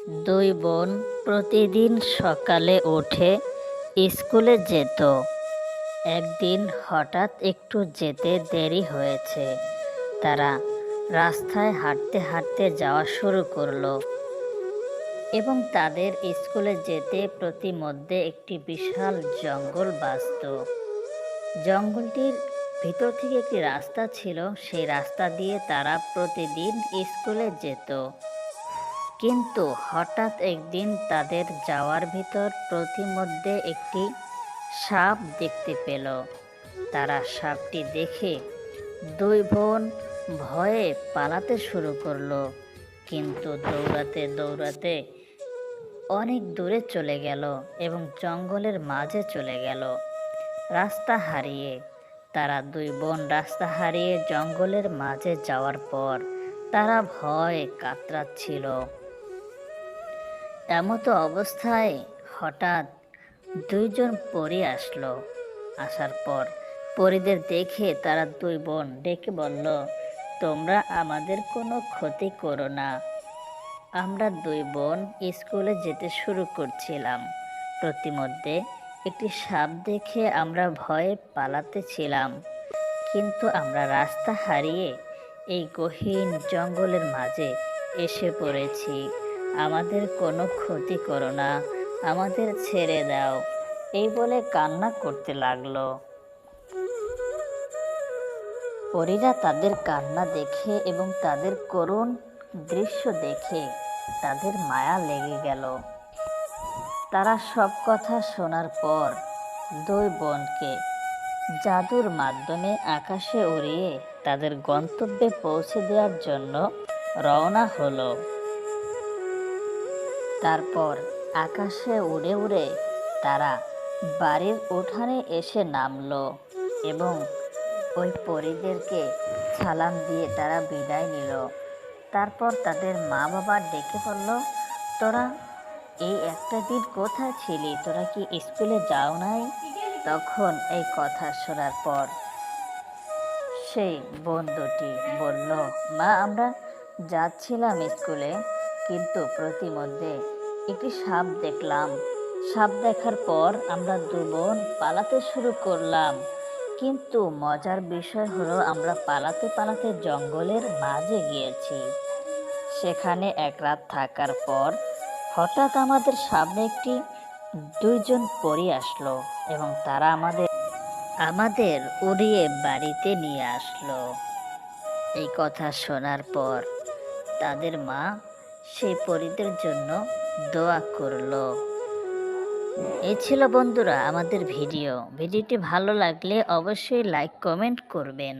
দুই বোন প্রতিদিন সকালে উঠে স্কুলে যেত। একদিন হঠাৎ একটু যেতে দেরি হয়েছে। তারা রাস্তায় হাঁটতে হাঁটতে যাওয়া শুরু করলো এবং তাদের স্কুলে যেতে প্রতিমধ্যে একটি বিশাল জঙ্গল বাজত। জঙ্গলটির ভিতর থেকে একটি রাস্তা ছিল, সেই রাস্তা দিয়ে তারা প্রতিদিন স্কুলে যেত। কিন্তু হঠাৎ একদিন তাদের যাওয়ার ভিতর প্রতিমধ্যে একটি সাপ দেখতে পেল। তারা সাপটি দেখে দুই বোন ভয়ে পালাতে শুরু করলো, কিন্তু দৌড়াতে দৌড়াতে অনেক দূরে চলে গেল এবং জঙ্গলের মাঝে চলে গেল রাস্তা হারিয়ে। তারা দুই বোন রাস্তা হারিয়ে জঙ্গলের মাঝে যাওয়ার পর তারা ভয়ে কাতরাচ্ছিল। এমতো অবস্থায় হঠাৎ দুইজন পরী আসলো। আসার পর পরীদের দেখে তারা দুই বোন ডেকে বলল, তোমরা আমাদের কোনো ক্ষতি করো না। আমরা দুই বোন স্কুলে যেতে শুরু করছিলাম। প্রতিমধ্যে একটি সাপ দেখে আমরা ভয়ে পালাতেছিলাম, কিন্তু আমরা রাস্তা হারিয়ে এই গহীন জঙ্গলের মাঝে এসে পড়েছি। আমাদের কোনো ক্ষতি করো না, আমাদের ছেড়ে দাও, এই বলে কান্না করতে লাগলো। পরীরা তাদের কান্না দেখে এবং তাদের করুণ দৃশ্য দেখে তাদের মায়া লেগে গেল। তারা সব কথা শোনার পর দুই বোনকে জাদুর মাধ্যমে আকাশে উড়িয়ে তাদের গন্তব্যে পৌঁছে দেওয়ার জন্য রওনা হলো। তারপর আকাশে উড়ে উড়ে তারা বাড়ির উঠানে এসে নামলো এবং ওই পরীদেরকে সালাম দিয়ে তারা বিদায় নিল। তারপর তাদের মা বাবা ডেকে বলল, তোরা এই একটা দিন কোথায় ছিলি? তোরা কি স্কুলে যাও নাই? তখন এই কথা শোনার পর সেই বন্ধুটি বলল, মা আমরা যাচ্ছিলাম স্কুলে, কিন্তু প্রতিমধ্যে একটি সাপ দেখলাম। সাপ দেখার পর আমরা দু বোন পালাতে শুরু করলাম, কিন্তু মজার বিষয় হলো আমরা পালাতে পালাতে জঙ্গলের মাঝে গিয়েছি। সেখানে এক রাত থাকার পর হঠাৎ আমাদের সামনে একটি দুইজন পরী আসলো এবং তারা আমাদের উড়িয়ে বাড়িতে নিয়ে আসলো। এই কথা শোনার পর তাদের মা সেই পরীদের জন্য দোয়া করলো। এই ছিল বন্ধুরা আমাদের ভিডিওটি ভালো লাগলে অবশ্যই লাইক কমেন্ট করবেন।